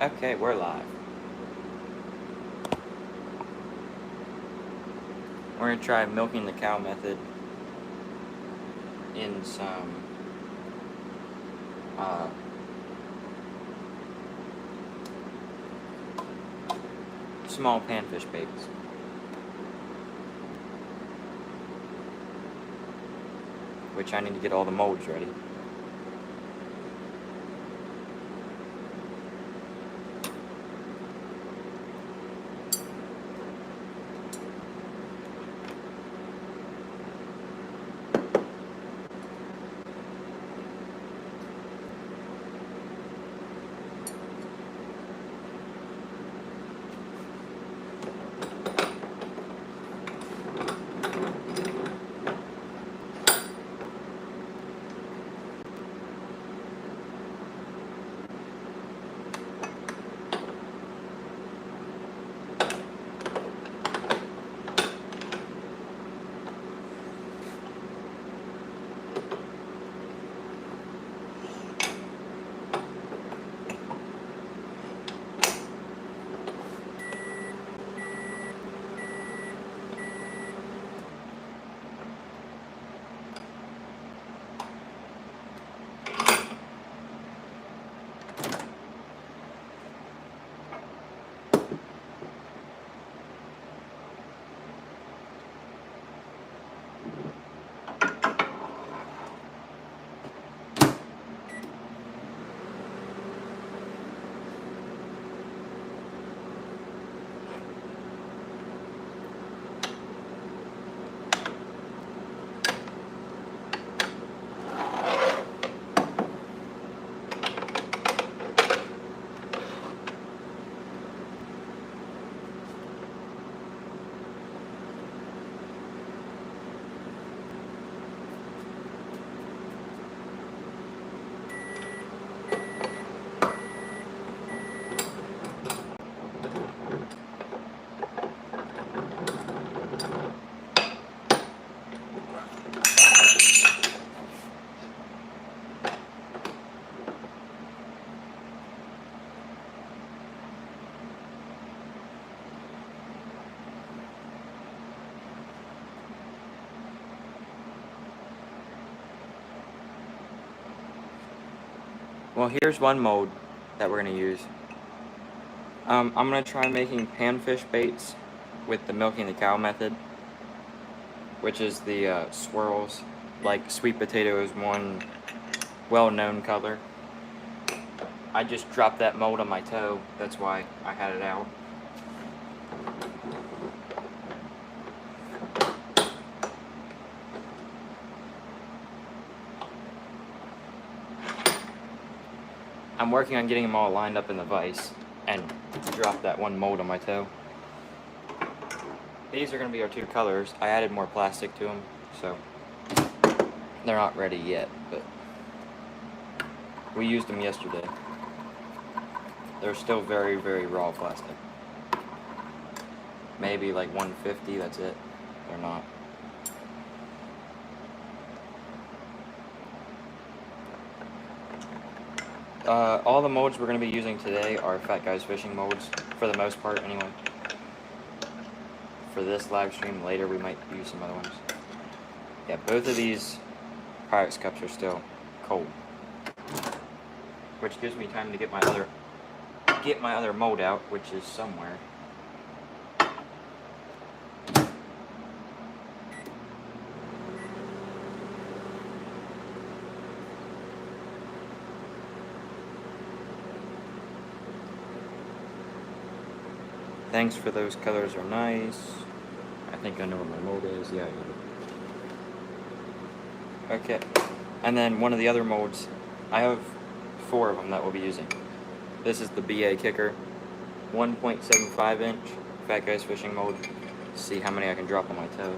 Okay, we're live. We're gonna try milking the cow method in some small panfish baits. Which I need to get all the molds ready. Well, here's one mold that we're gonna use. I'm gonna try making panfish baits with the milking the cow method, which is the swirls. Like sweet potato is one well-known color. I just dropped that mold on my toe, that's why I had it out. I'm working on getting them all lined up in the vise and drop that one mold on my toe. These are going to be our two colors. I added more plastic to them, so they're not ready yet, but we used them yesterday. They're still very, very raw plastic. Maybe like 150, that's it. They're not. All the molds we're going to be using today are Fat Guys Fishing molds, for the most part anyway. For this live stream, later we might use some other ones. Yeah, both of these Pyrex cups are still cold, which gives me time to get my other mold out, which is somewhere. Thanks for those colors are nice. I think I know where my mold is. Yeah, I do. Okay, and then one of the other molds, I have 4 of them that we'll be using. This is the BA Kicker, 1.75 inch Fat Guys Fishing mold. See how many I can drop on my toe.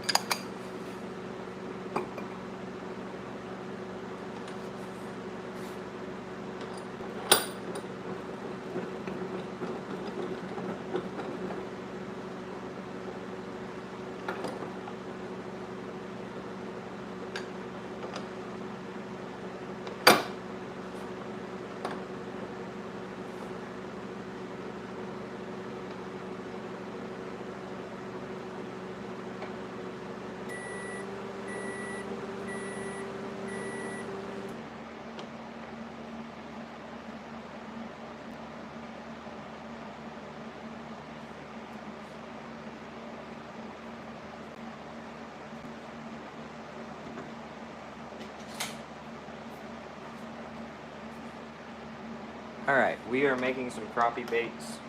Alright, we are making some crappie baits.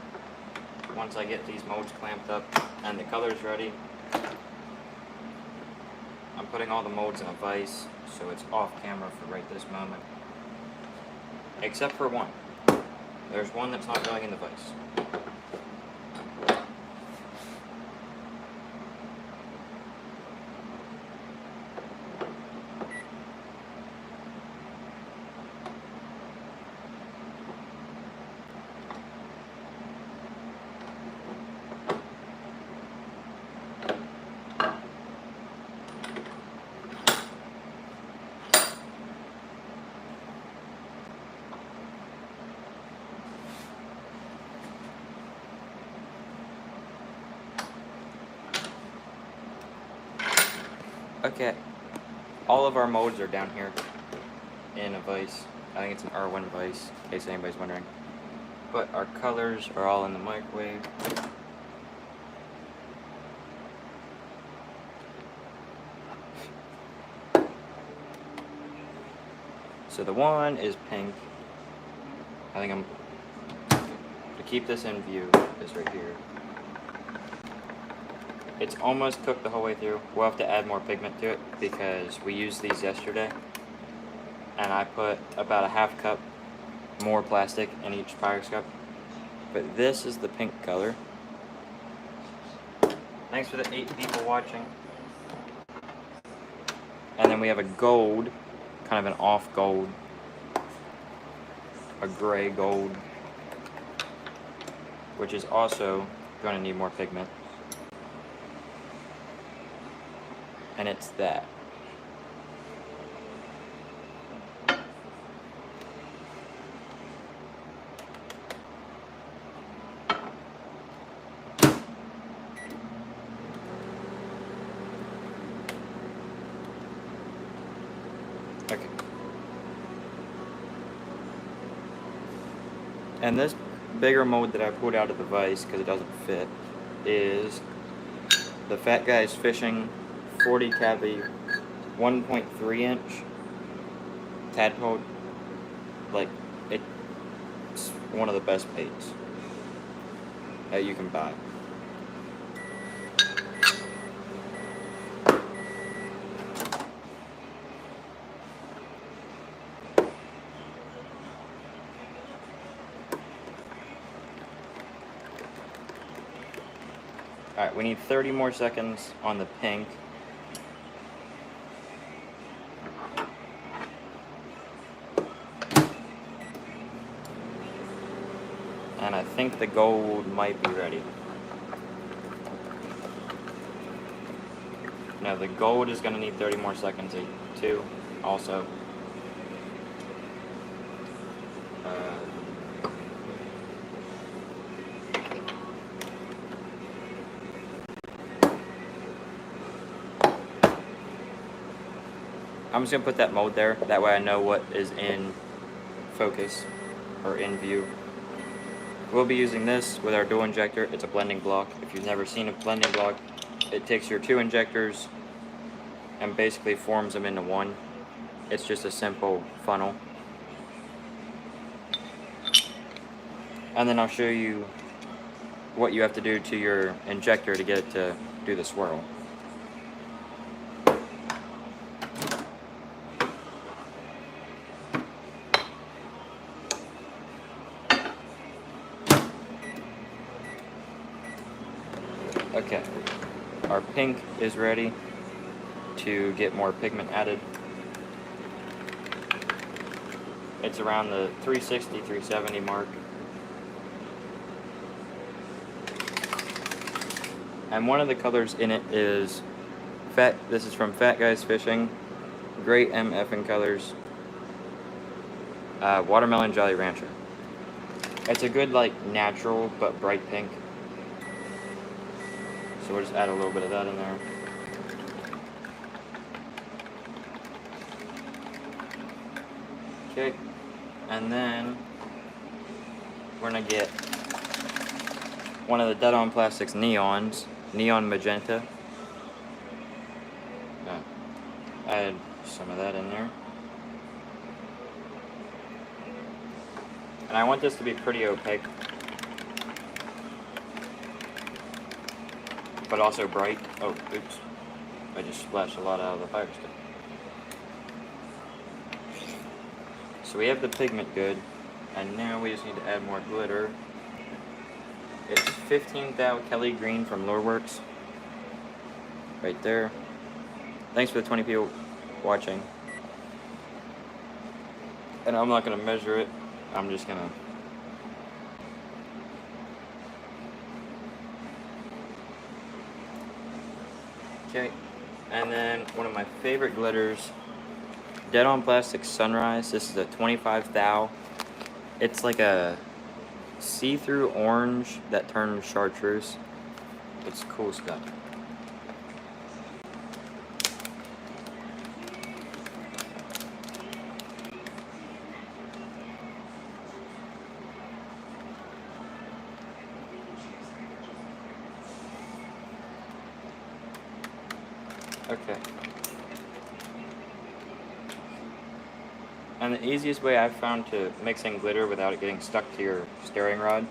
Once I get these molds clamped up and the colors ready, I'm putting all the molds in a vise, so it's off camera for right this moment. Except for one. There's one that's not going in the vise. Okay, all of our molds are down here in a vise. I think it's an R1 vise, in case anybody's wondering. But our colors are all in the microwave. So the one is pink. I think to keep this in view, is right here. It's almost cooked the whole way through. We'll have to add more pigment to it because we used these yesterday. And I put about a half cup more plastic in each Pyrex cup. But this is the pink color. Thanks for the 8 people watching. And then we have a gold, kind of an off gold, a gray gold, which is also going to need more pigment. And it's that. Okay. And this bigger mold that I pulled out of the vise because it doesn't fit is the Fat Guys Fishing 40 cavity 1.3 inch tadpole. Like, it's one of the best baits that you can buy. Alright, we need 30 more seconds on the pink. And I think the gold might be ready. No, the gold is going to need 30 more seconds too, also. I'm just going to put that mold there, that way I know what is in focus, or in view. We'll be using this with our dual injector. It's a blending block. If you've never seen a blending block, it takes your 2 injectors and basically forms them into one. It's just a simple funnel. And then I'll show you what you have to do to your injector to get it to do the swirl. Okay, our pink is ready to get more pigment added. It's around the 360, 370 mark. And one of the colors in it is this is from Fat Guys Fishing, great MFing colors, Watermelon Jolly Rancher. It's a good, like, natural but bright pink. So we'll just add a little bit of that in there. Okay, and then we're gonna get one of the Dead On Plastics neons, neon magenta. Add some of that in there. And I want this to be pretty opaque, but also bright. Oh, oops. I just splashed a lot out of the fire stick. So we have the pigment good, and now we just need to add more glitter. It's 15 Thou Kelly Green from Lureworks. Right there. Thanks for the 20 people watching. And I'm not going to measure it. I'm just going to... Okay. And then one of my favorite glitters, Dead on Plastic Sunrise. This is a 25 Thou. It's like a see-through orange that turns chartreuse. It's cool stuff. Okay. And the easiest way I've found to mix in glitter without it getting stuck to your stirring rod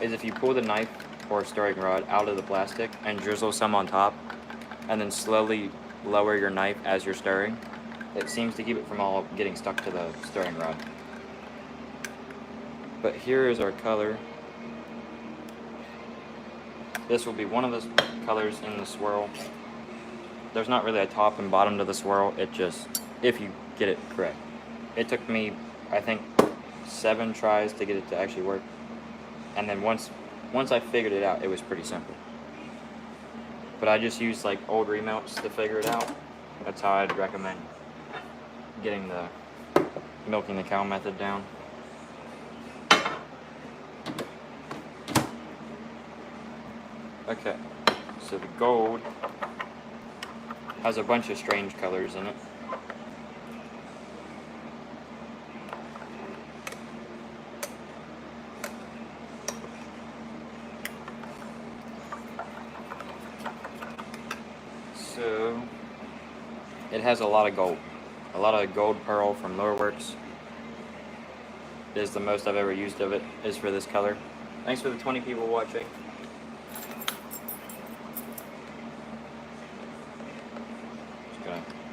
is if you pull the knife or stirring rod out of the plastic and drizzle some on top, and then slowly lower your knife as you're stirring. It seems to keep it from all getting stuck to the stirring rod. But here is our color. This will be one of the colors in the swirl. There's not really a top and bottom to the swirl, it just, if you get it correct. It took me, I think, 7 tries to get it to actually work. And then once I figured it out, it was pretty simple. But I just used like old remelts to figure it out. That's how I'd recommend getting the milking the cow method down. Okay, so the gold has a bunch of strange colors in it. So it has a lot of gold. A lot of gold pearl from Lureworks. Is the most I've ever used of it is for this color. Thanks for the 20 people watching.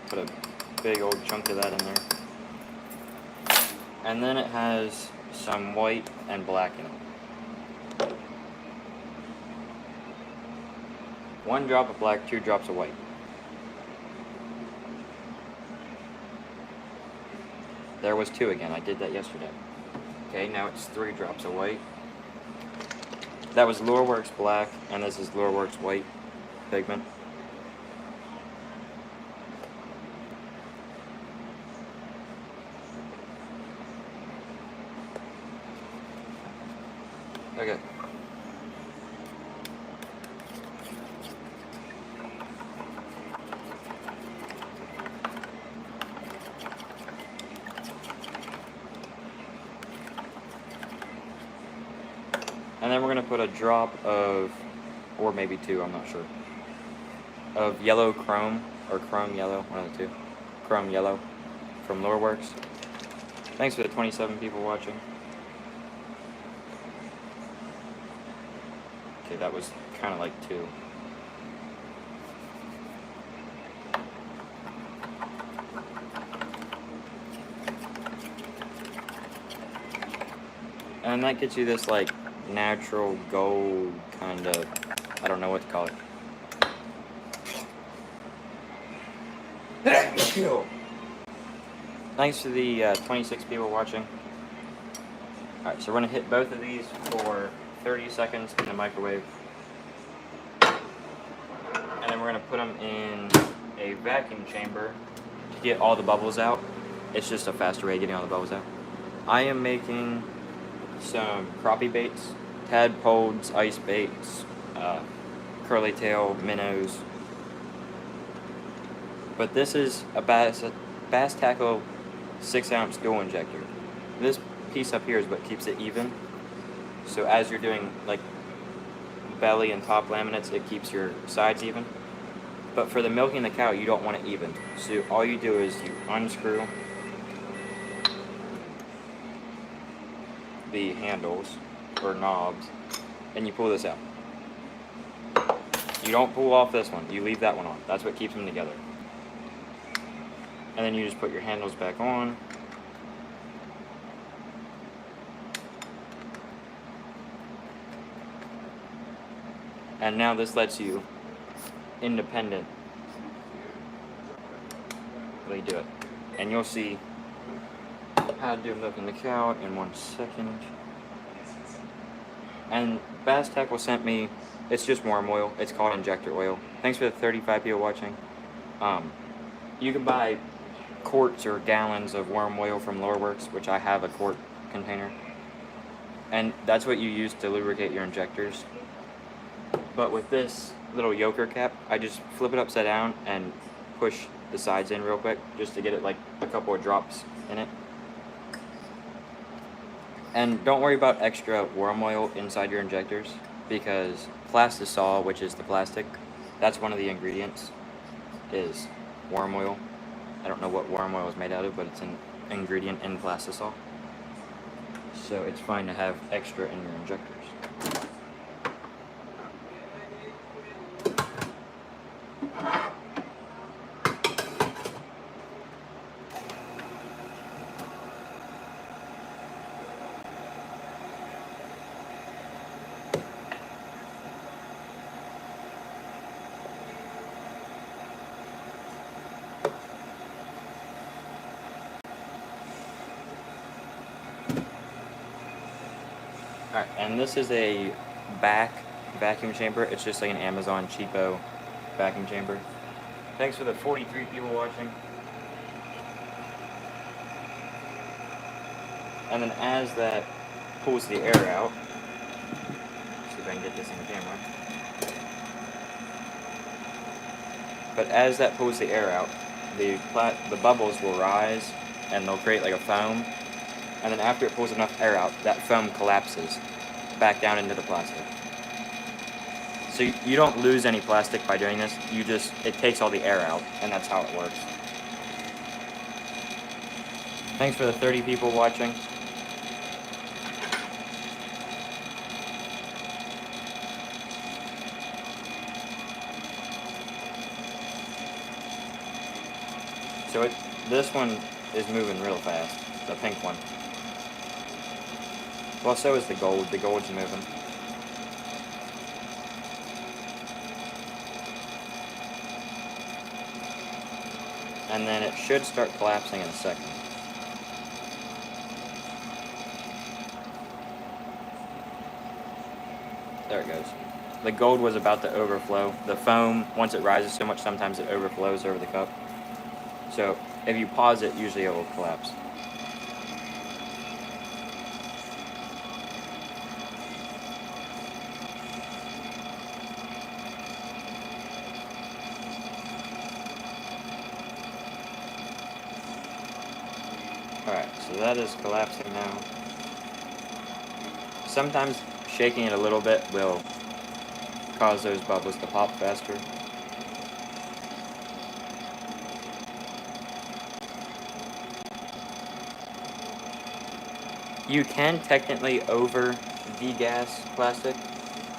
Put a big old chunk of that in there. And then it has some white and black in it. 1 drop of black, 2 drops of white. There was 2 again, I did that yesterday. Okay, now it's 3 drops of white. That was Lureworks black, and this is Lureworks white pigment. Okay. And then we're going to put a drop of, or maybe 2, I'm not sure, of yellow chrome, or chrome yellow, one of the 2. Chrome yellow from Lureworks. Thanks for the 27 people watching. Okay, that was kind of like 2. And that gets you this like natural gold kind of, I don't know what to call it. Thanks to the 26 people watching. Alright, so we're going to hit both of these for 30 seconds in the microwave. And then we're going to put them in a vacuum chamber to get all the bubbles out. It's just a faster way of getting all the bubbles out. I am making some crappie baits, tadpoles, ice baits, curly tail, minnows. But this is a bass tackle 6-ounce dual injector. This piece up here is what keeps it even. So as you're doing like belly and top laminates, it keeps your sides even. But for the milking the cow, you don't want it even. So all you do is you unscrew the handles or knobs, and you pull this out. You don't pull off this one, you leave that one on. That's what keeps them together. And then you just put your handles back on. And now this lets you independently do it. And you'll see how to do milking the cow in 1 second. And Bass Tackle sent me, it's just worm oil. It's called injector oil. Thanks for the 35 people watching. You can buy quarts or gallons of worm oil from Loreworks, which I have a quart container. And that's what you use to lubricate your injectors. But with this little yoker cap, I just flip it upside down and push the sides in real quick, just to get it like a couple of drops in it. And don't worry about extra worm oil inside your injectors, because plastisol, which is the plastic, that's one of the ingredients, is worm oil. I don't know what worm oil is made out of, but it's an ingredient in plastisol. So it's fine to have extra in your injectors. Alright, and this is a back vacuum chamber. It's just like an Amazon cheapo vacuum chamber. Thanks for the 43 people watching. And then as that pulls the air out, see if I can get this in the camera. But as that pulls the air out, the bubbles will rise and they'll create like a foam. And then after it pulls enough air out, that foam collapses back down into the plastic. So you don't lose any plastic by doing this. It takes all the air out, and that's how it works. Thanks for the 30 people watching. So this one is moving real fast, the pink one. Well, so is the gold. The gold's moving. And then it should start collapsing in a second. There it goes. The gold was about to overflow. The foam, once it rises so much, sometimes it overflows over the cup. So if you pause it, usually it will collapse. Alright, so that is collapsing now. Sometimes shaking it a little bit will cause those bubbles to pop faster. You can technically over degas plastic.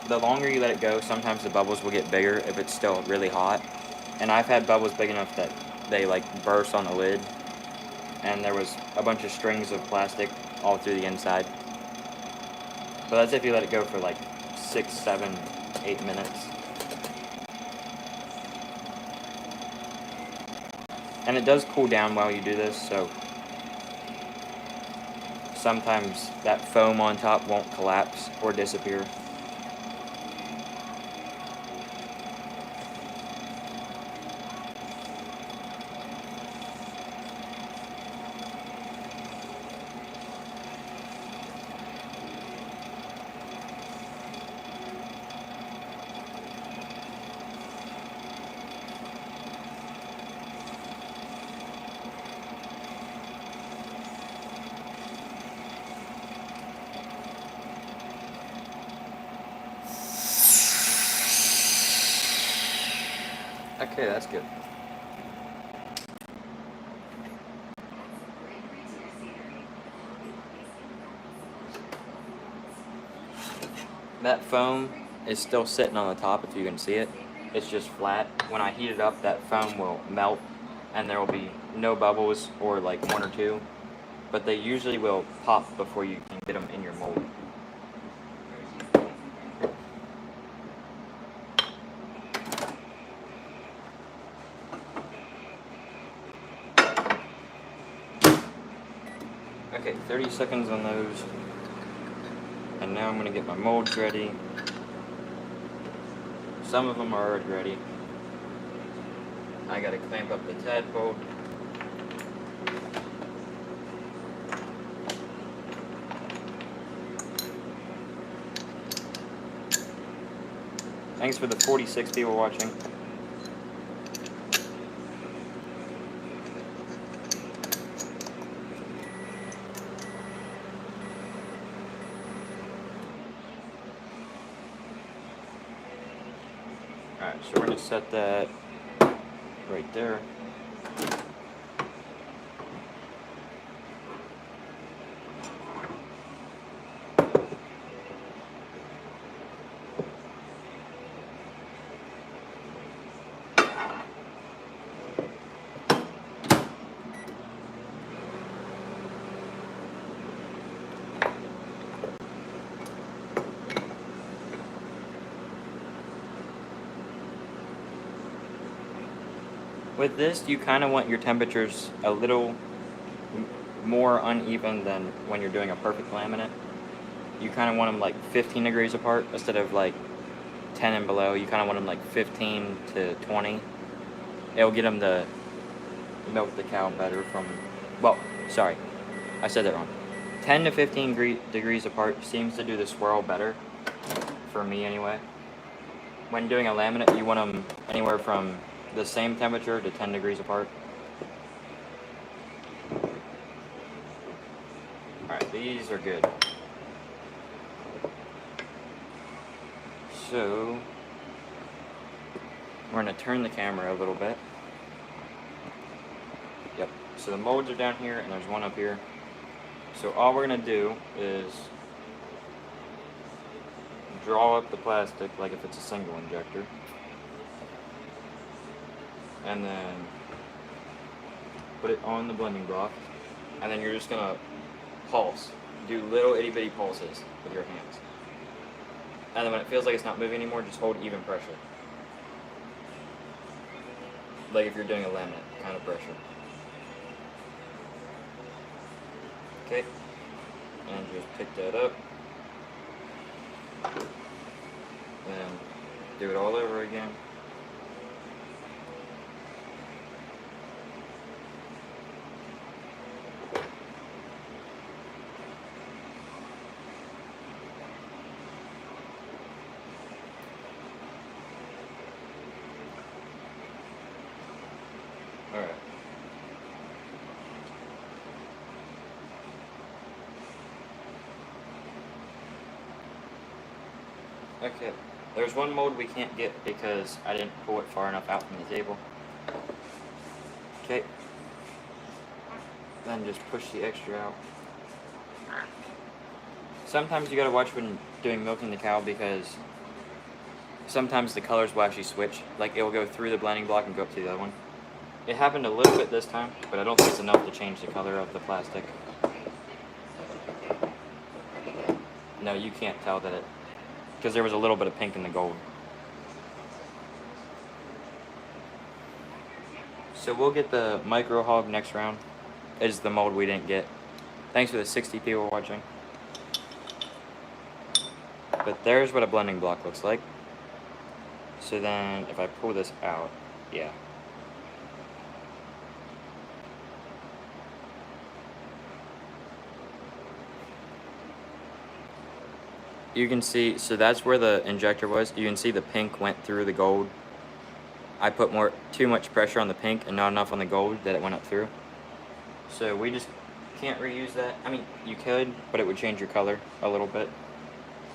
The longer you let it go, sometimes the bubbles will get bigger if it's still really hot. And I've had bubbles big enough that they like burst on the lid. And there was a bunch of strings of plastic all through the inside. But that's if you let it go for like 6, 7, 8 minutes. And it does cool down while you do this, so sometimes that foam on top won't collapse or disappear. Okay, that's good. That foam is still sitting on the top if you can see it. It's just flat. When I heat it up, that foam will melt and there will be no bubbles or like one or two. But they usually will pop before you can get them in your mold. Okay, 30 seconds on those. And now I'm going to get my molds ready. Some of them are already ready. I got to clamp up the tadpole. Thanks for the 46 people watching. Alright, so we're going to set that right there. With this, you kind of want your temperatures a little more uneven than when you're doing a perfect laminate. You kind of want them like 15 degrees apart instead of like 10 and below. You kind of want them like 15 to 20. It'll get them to milk the cow better from, well, sorry, I said that wrong. 10 to 15 degrees apart seems to do the swirl better, for me anyway. When doing a laminate, you want them anywhere from the same temperature to 10 degrees apart. Alright, these are good. So, we're going to turn the camera a little bit. Yep, so the molds are down here and there's one up here. So all we're going to do is draw up the plastic like if it's a single injector. And then put it on the blending block, and then you're just gonna pulse, do little itty bitty pulses with your hands, and then when it feels like it's not moving anymore, just hold even pressure, like if you're doing a laminate kind of pressure. Okay, and just pick that up, and do it all over again. Alright. Okay, there's one mold we can't get because I didn't pull it far enough out from the table. Okay. Then just push the extra out. Sometimes you gotta watch when doing milking the cow because sometimes the colors will actually switch. Like it will go through the blending block and go up to the other one. It happened a little bit this time, but I don't think it's enough to change the color of the plastic. No, you can't tell that it, because there was a little bit of pink in the gold. So we'll get the micro hog next round. Is the mold we didn't get. Thanks for the 60 people watching. But there's what a blending block looks like. So then if I pull this out, yeah. You can see, so that's where the injector was. You can see the pink went through the gold. I put too much pressure on the pink and not enough on the gold that it went up through. So we just can't reuse that. I mean, you could, but it would change your color a little bit.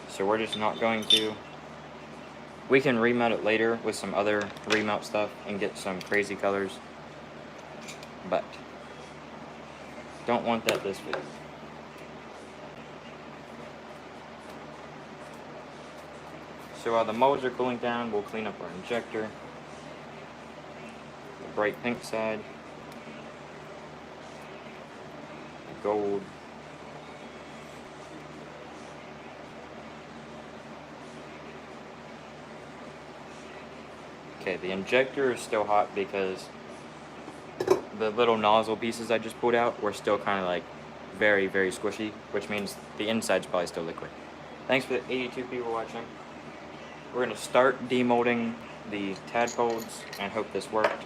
So we're just not going to. We can remelt it later with some other remelt stuff and get some crazy colors. But don't want that this week. So while the molds are cooling down, we'll clean up our injector. The bright pink side. Gold. Okay, the injector is still hot because the little nozzle pieces I just pulled out were still kind of like very, very squishy, which means the inside's probably still liquid. Thanks for the 82 people watching. We're going to start demolding the tadpoles and hope this worked.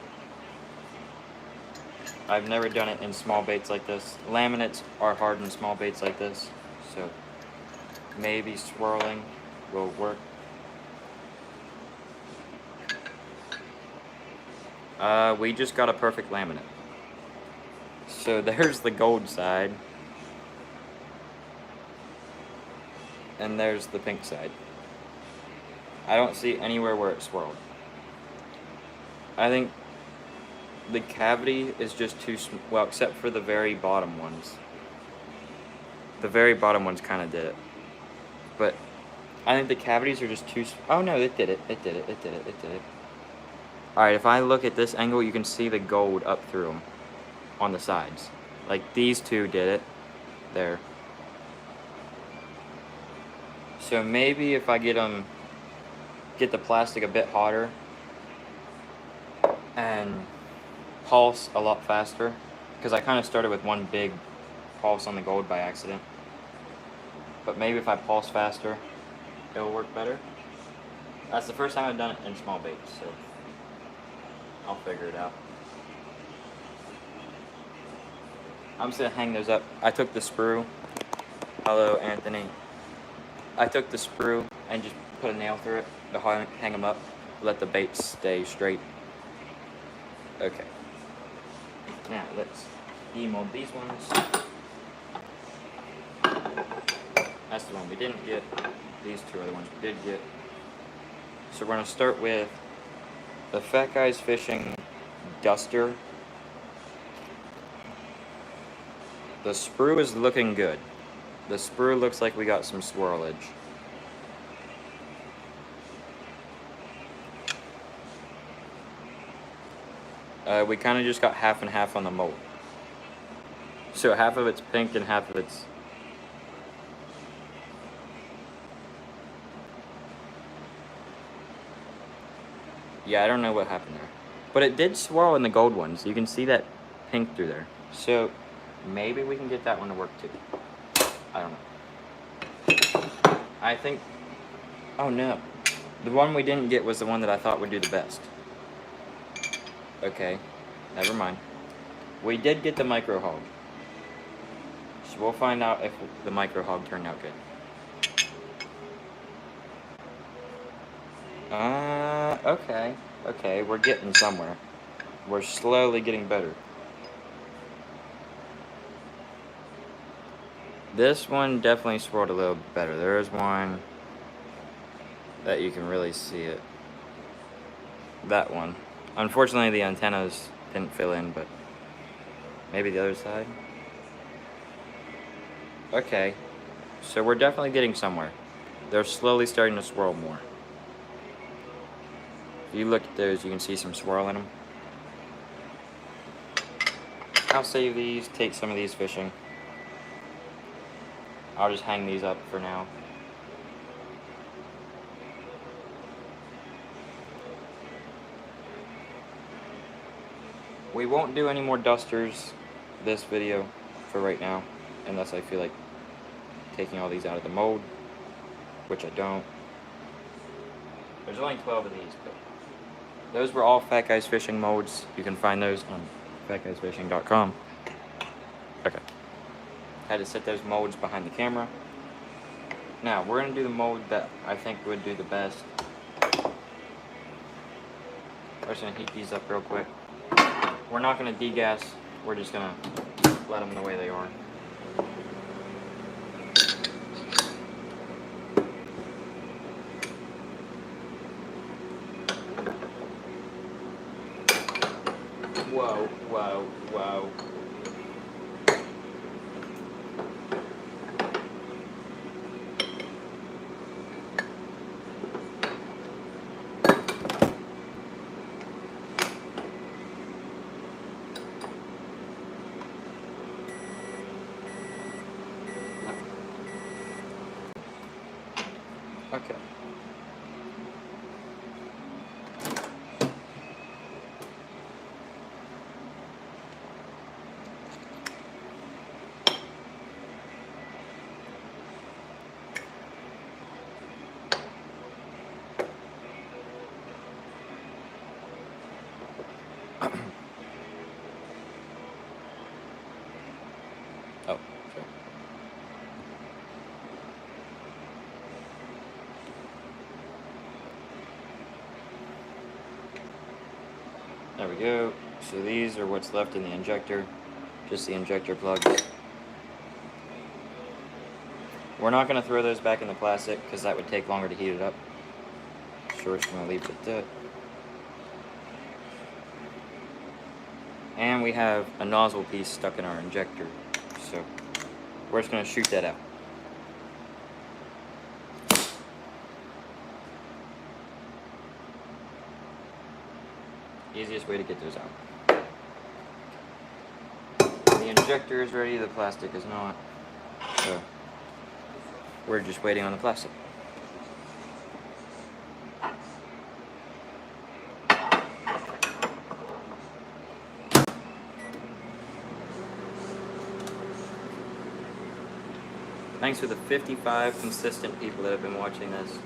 I've never done it in small baits like this. Laminates are hard in small baits like this, so maybe swirling will work. We just got a perfect laminate. So there's the gold side. And there's the pink side. I don't see anywhere where it swirled. I think the cavity is just too well, except for the very bottom ones. The very bottom ones kind of did it. But I think the cavities are just too... Oh no, it did it. It did it. It did it. It did it. Alright, if I look at this angle, you can see the gold up through them on the sides. Like these two did it. There. So maybe if I get the plastic a bit hotter and pulse a lot faster, because I kind of started with one big pulse on the gold by accident. But maybe if I pulse faster, it'll work better. That's the first time I've done it in small baits, so I'll figure it out. I'm just gonna hang those up. I took the sprue. Hello, Anthony. I took the sprue and just put a nail through it to hang them up. Let the bait stay straight. Okay. Now let's demold these ones. That's the one we didn't get. These two are the ones we did get. So we're gonna start with the Fat Guys Fishing Duster. The sprue is looking good. The sprue looks like we got some swirlage. We kind of just got half and half on the mold. So half of it's pink and half of it's... Yeah, I don't know what happened there. But it did swirl in the gold ones. You can see that pink through there. So maybe we can get that one to work too. I don't know. I think... Oh no. The one we didn't get was the one that I thought would do the best. Okay. Never mind. We did get the micro hog. So we'll find out if the micro hog turned out good. Okay. Okay, we're getting somewhere. We're slowly getting better. This one definitely swirled a little better. There is one that you can really see it. That one. Unfortunately, the antennas didn't fill in, but maybe the other side. Okay, so we're definitely getting somewhere. They're slowly starting to swirl more. If you look at those, you can see some swirl in them. I'll save these, take some of these fishing. I'll just hang these up for now. We won't do any more dusters this video for right now, unless I feel like taking all these out of the mold, which I don't. There's only 12 of these, but those were all Fat Guys Fishing molds. You can find those on fatguysfishing.com. Okay. Had to set those molds behind the camera. Now, we're going to do the mold that I think would do the best. We're just going to heat these up real quick. We're not going to degas. We're just going to let them the way they are. Whoa, whoa, whoa. Okay. Oh, sure. There we go. So these are what's left in the injector, just the injector plugs. We're not going to throw those back in the plastic because that would take longer to heat it up. So we're just going to leave it at that. And we have a nozzle piece stuck in our injector, so we're just going to shoot that out. Easiest way to get those out. The injector is ready, the plastic is not, so we're just waiting on the plastic. Thanks for the 55 consistent people that have been watching this.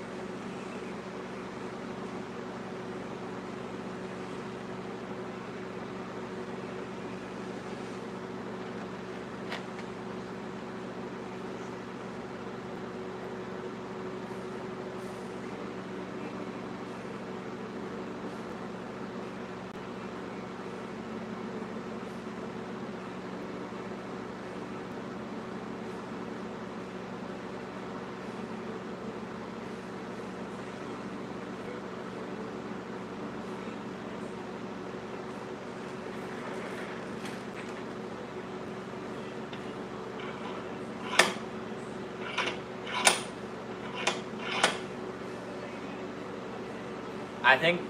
I think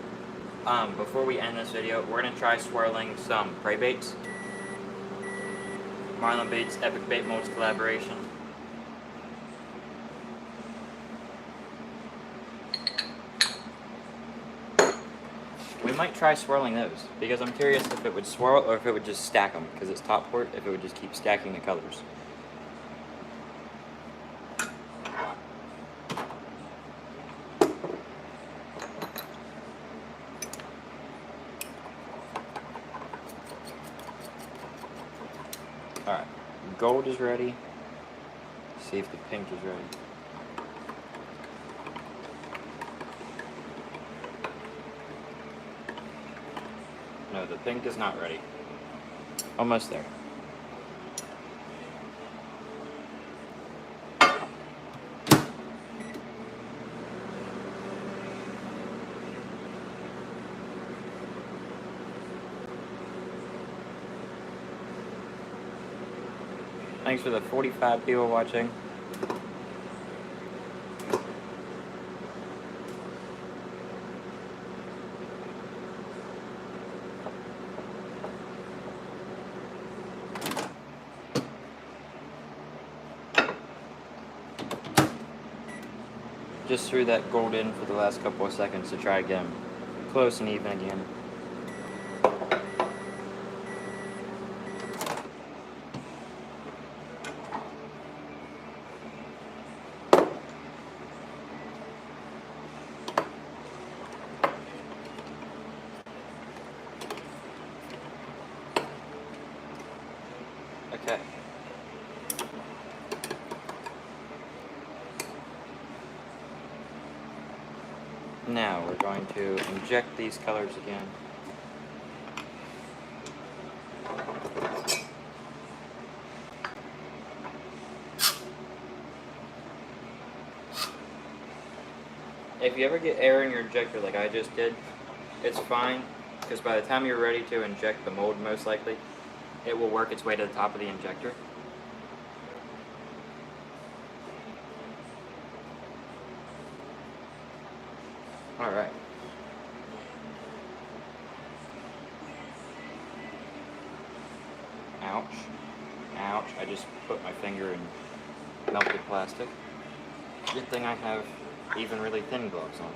before we end this video, we're going to try swirling some prey baits. Marlin Baits, Epic Bait Molds collaboration. We might try swirling those, because I'm curious if it would swirl or if it would just stack them, because it's top port, if it would just keep stacking the colors. Alright, gold is ready. See if the pink is ready. No, the pink is not ready. Almost there. Thanks for the 45 people watching. Just threw that gold in for the last couple of seconds to try to get them close and even again. Okay. Now we're going to inject these colors again. If you ever get air in your injector like I just did, it's fine, because by the time you're ready to inject the mold, most likely, it will work its way to the top of the injector. Alright. Ouch. Ouch. I just put my finger in melted plastic. Good thing I have even really thin gloves on.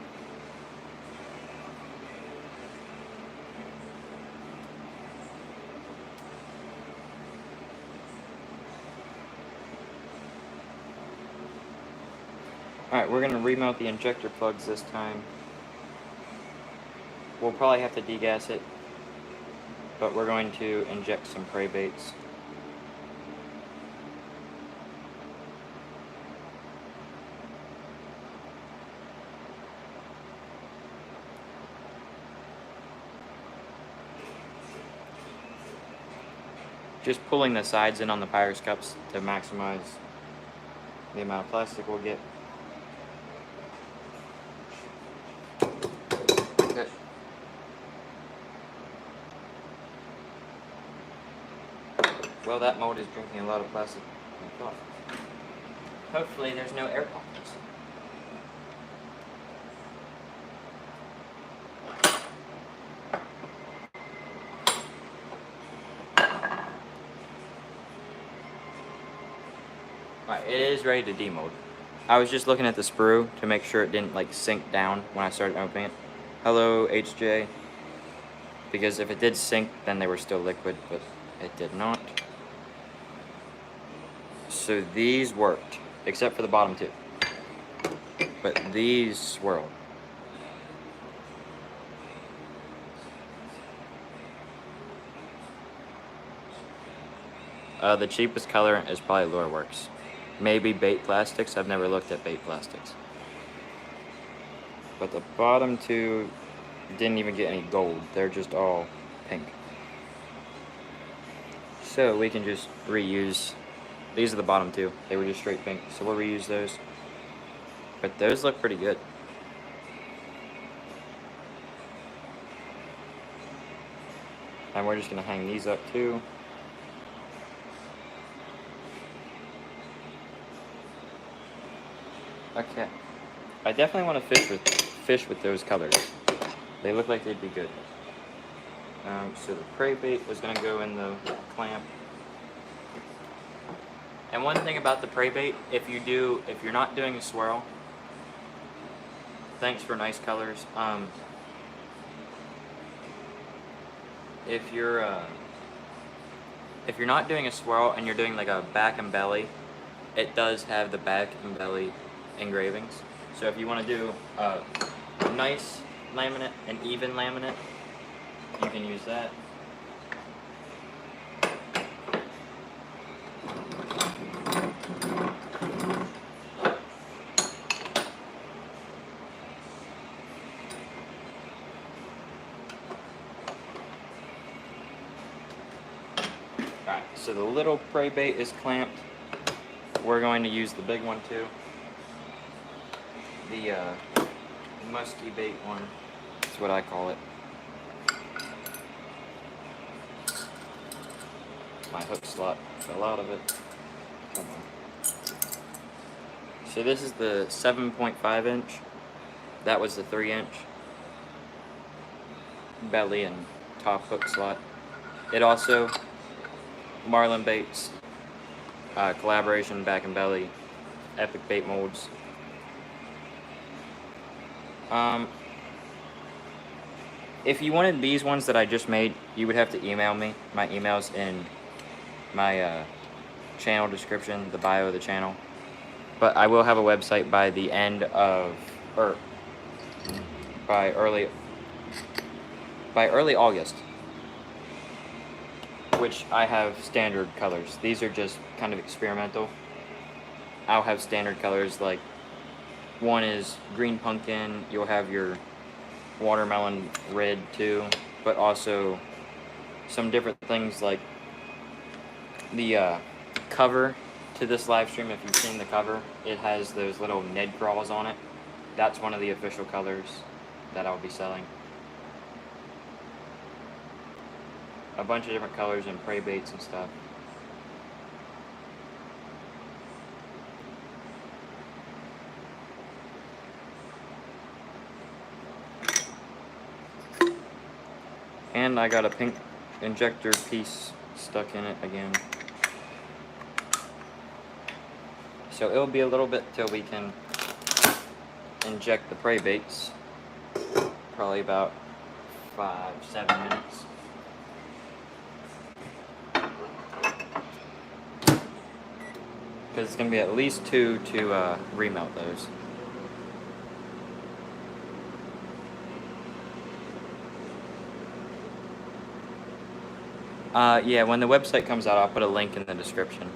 Alright, we're going to remount the injector plugs this time. We'll probably have to degas it, but we're going to inject some prey baits. Just pulling the sides in on the Pyrus cups to maximize the amount of plastic we'll get. Okay. Well, that mold is drinking a lot of plastic. Hopefully there's no air pockets. Alright, it is ready to demold. I was just looking at the sprue to make sure it didn't like sink down when I started opening it. Hello, HJ. Because if it did sink, then they were still liquid, but it did not. So these worked, except for the bottom two. But these swirled. The cheapest color is probably Lureworks. Maybe bait plastics. I've never looked at bait plastics. But the bottom two didn't even get any gold. They're just all pink. So we can just reuse. These are the bottom two. They were just straight pink. So we'll reuse those. But those look pretty good. And we're just going to hang these up too. Okay, I definitely want to fish with those colors. They look like they'd be good. So the prey bait was going to go in the clamp. And one thing about the prey bait, if you're not doing a swirl, thanks for nice colors. If you're not doing a swirl and you're doing like a back and belly, it does have the back and belly engravings. So if you want to do a nice laminate, an even laminate, you can use that. Alright, so the little prey bait is clamped. We're going to use the big one too. The musky bait one, that's what I call it. My hook slot fell out of it. Come on. So this is the 7.5 inch. That was the 3 inch. Belly and top hook slot. It also, Marlin Baits, collaboration, back and belly, epic bait molds. If you wanted these ones that I just made, you would have to email me. My email's in my channel description, the bio of the channel. But I will have a website by the end of, or by early August, which I have standard colors. These are just kind of experimental. I'll have standard colors, like one is green pumpkin, you'll have your watermelon red too, but also some different things like the cover to this live stream. If you've seen the cover, it has those little Ned crawls on it. That's one of the official colors that I'll be selling. A bunch of different colors and prey baits and stuff. And I got a pink injector piece stuck in it again. So it'll be a little bit till we can inject the prey baits. Probably about 5-7 minutes. Because it's going to be at least 2 to remelt those. Yeah, when the website comes out, I'll put a link in the description.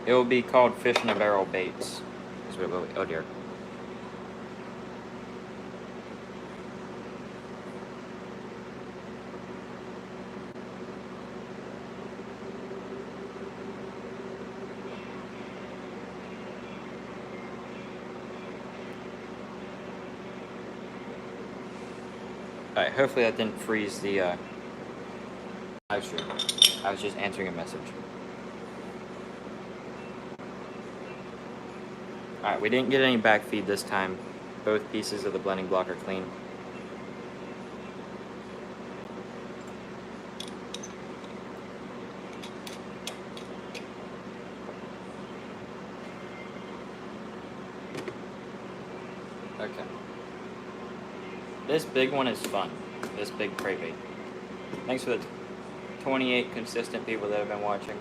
It will be called Fish in a Barrel Baits. Oh dear. Alright, hopefully that didn't freeze the live stream. I was just answering a message. Alright, we didn't get any backfeed this time. Both pieces of the blending block are clean. Okay. This big one is fun. This big prey bait. Thanks for the 28 consistent people that have been watching.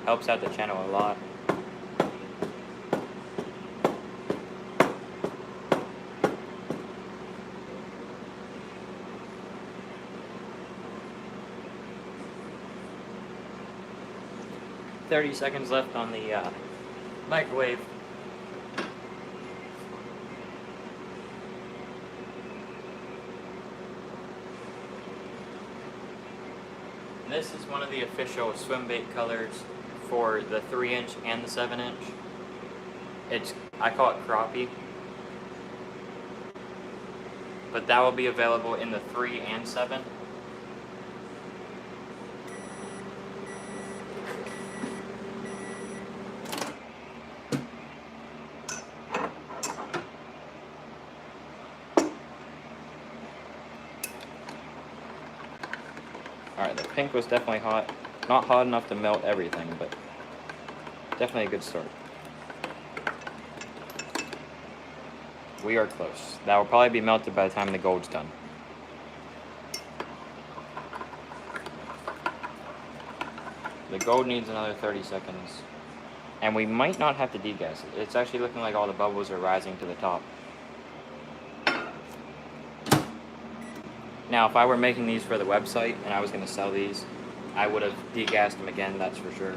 Helps out the channel a lot. $30 seconds left on the microwave. This is one of the official swim bait colors for the 3-inch and the 7-inch. I call it crappie, but that will be available in the 3 and 7. Alright, the pink was definitely hot. Not hot enough to melt everything, but definitely a good start. We are close. That will probably be melted by the time the gold's done. The gold needs another 30 seconds. And we might not have to degas it. It's actually looking like all the bubbles are rising to the top. Now, if I were making these for the website and I was going to sell these, I would have degassed them again, that's for sure.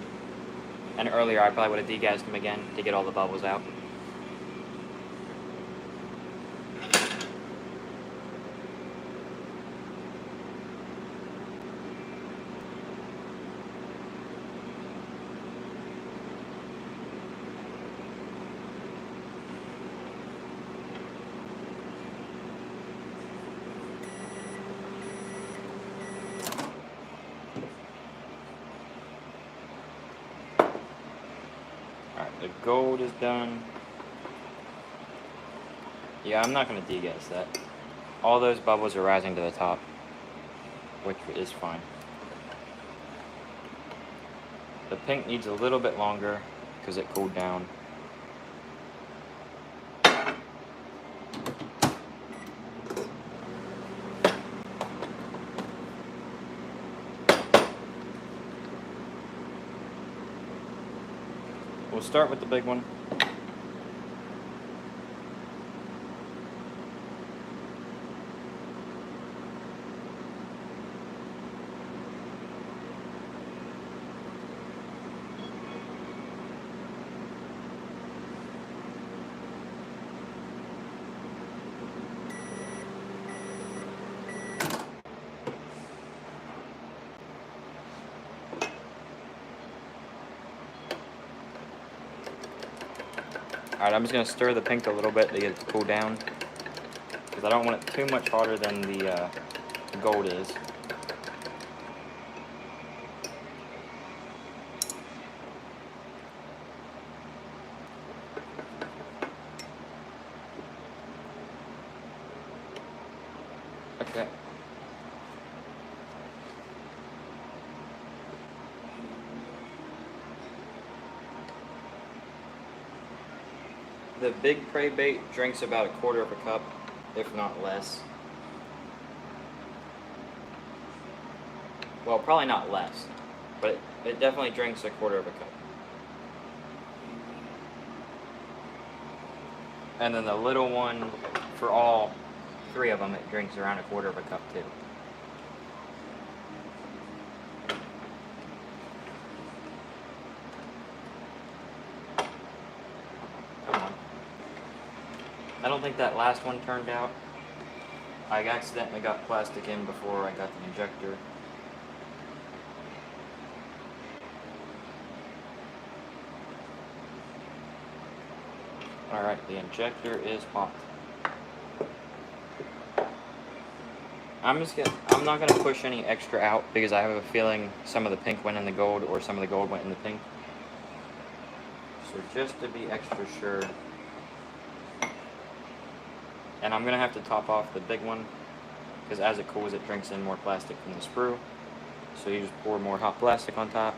And earlier, I probably would have degassed them again to get all the bubbles out. The gold is done. Yeah, I'm not going to degas that. All those bubbles are rising to the top, which is fine. The pink needs a little bit longer because it cooled down. We'll start with the big one. Alright, I'm just going to stir the pink a little bit to get it to cool down, because I don't want it too much hotter than the gold is. Okay. The big prey bait drinks about a quarter of a cup, if not less. Well, probably not less, but it definitely drinks a quarter of a cup. And then the little one, for all 3 of them, it drinks around a quarter of a cup too. Come on. I don't think that last one turned out. I accidentally got plastic in before I got the injector. Alright, the injector is hot. I'm not gonna push any extra out because I have a feeling some of the pink went in the gold or some of the gold went in the pink. So just to be extra sure. And I'm gonna have to top off the big one because as it cools it drinks in more plastic from the sprue. So you just pour more hot plastic on top.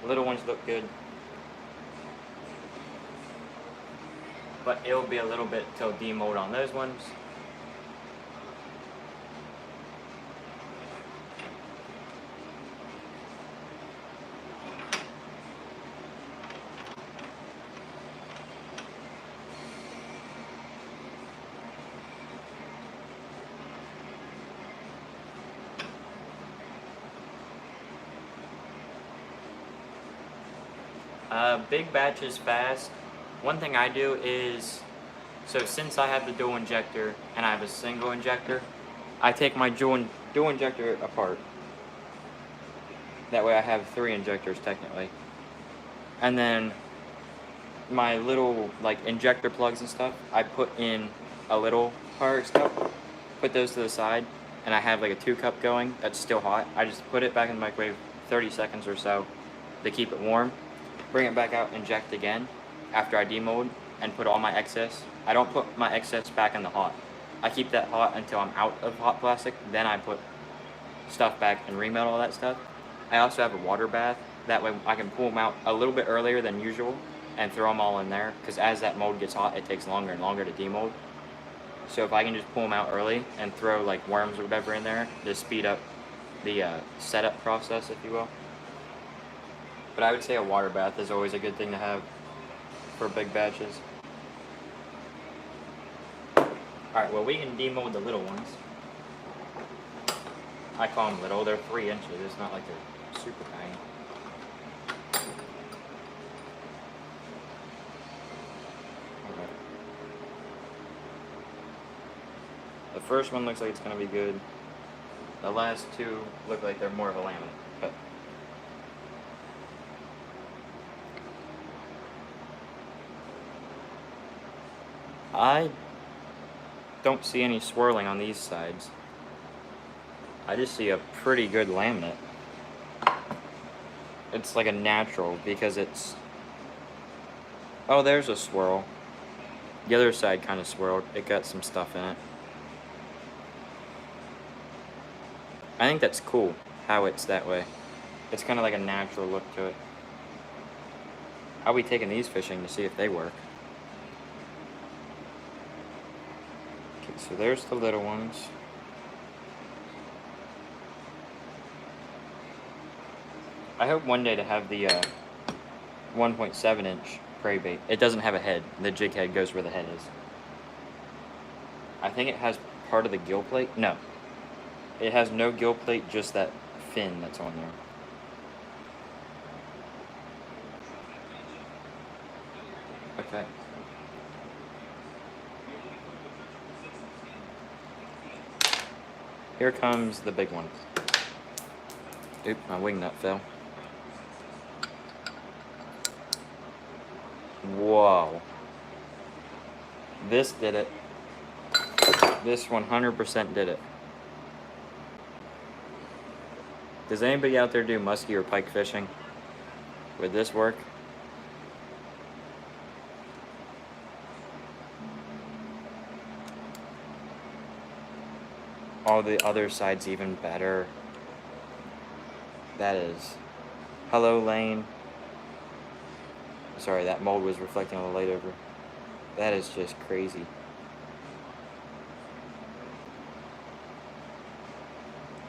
The little ones look good. But it'll be a little bit till demold on those ones. Big batches fast. One thing I do is, so since I have the dual injector and I have a single injector, I take my dual injector apart. That way I have 3 injectors technically. And then my little like injector plugs and stuff, I put in a little Pyrex cup, put those to the side, and I have like a 2 cup going that's still hot. I just put it back in the microwave 30 seconds or so to keep it warm. Bring it back out, inject again after I demold, and put all my excess. I don't put my excess back in the hot. I keep that hot until I'm out of hot plastic, then I put stuff back and remelt all that stuff. I also have a water bath, that way I can pull them out a little bit earlier than usual and throw them all in there, because as that mold gets hot, it takes longer and longer to demold. So if I can just pull them out early and throw like worms or whatever in there to speed up the setup process, if you will. But I would say a water bath is always a good thing to have for big batches. Alright, well we can demold the little ones. I call them little, they're 3 inches, it's not like they're super tiny. Okay. The first one looks like it's going to be good. The last 2 look like they're more of a laminate. But I don't see any swirling on these sides. I just see a pretty good laminate. It's like a natural because it's... Oh, there's a swirl. The other side kind of swirled. It got some stuff in it. I think that's cool, how it's that way. It's kind of like a natural look to it. I'll be taking these fishing to see if they work. Okay, so there's the little ones. I hope one day to have the 1.7 inch prey bait. It doesn't have a head. The jig head goes where the head is. I think it has part of the gill plate. No. It has no gill plate, just that fin that's on there. Okay. Here comes the big one. Oop, my wing nut fell. Whoa. This did it. This 100% did it. Does anybody out there do muskie or pike fishing? Would this work? Oh, the other side's even better. That is... Hello, Lane. Sorry, that mold was reflecting on the light over. That is just crazy.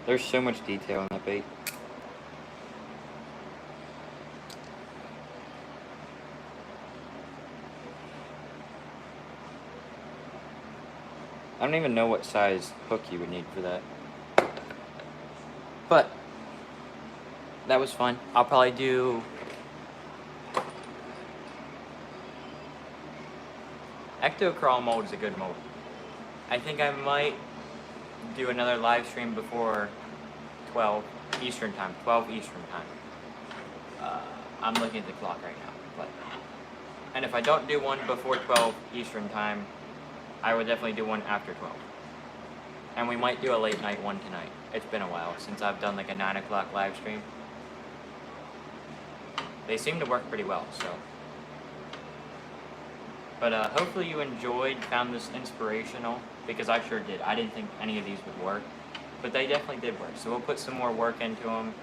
There's so much detail in that bait. I don't even know what size hook you would need for that. But that was fun. I'll probably do Ectocrawl mold is a good mold. I think I might do another live stream before 12 Eastern time. 12 Eastern time. I'm looking at the clock right now. And if I don't do one before 12 Eastern time, I would definitely do one after 12. And we might do a late night one tonight. It's been a while since I've done like a 9 o'clock live stream. They seem to work pretty well, so. But hopefully you enjoyed, found this inspirational, because I sure did. I didn't think any of these would work, but they definitely did work. So we'll put some more work into them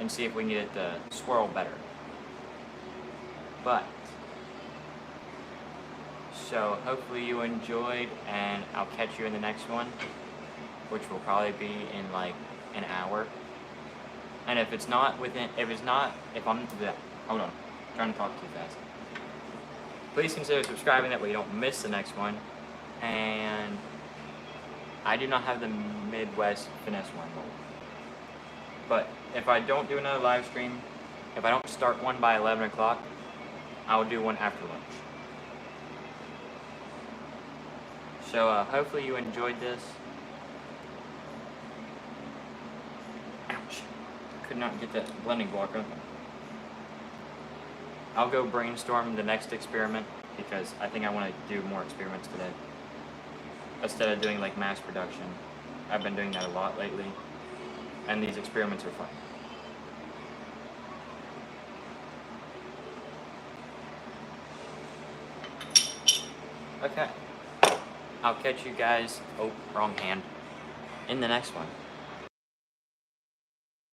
and see if we can get it to swirl better. But, so hopefully you enjoyed, and I'll catch you in the next one, which will probably be in like an hour. And if it's not within, if I'm, hold on, I'm trying to talk too fast. Please consider subscribing, that way you don't miss the next one. And I do not have the Midwest Finesse one mold. But if I don't do another live stream, if I don't start one by 11 o'clock, I'll do one after lunch. So hopefully you enjoyed this. Ouch. Could not get that blending block open. I'll go brainstorm the next experiment, because I think I want to do more experiments today. Instead of doing like mass production. I've been doing that a lot lately, and these experiments are fun. Okay. I'll catch you guys, oh, wrong hand, in the next one.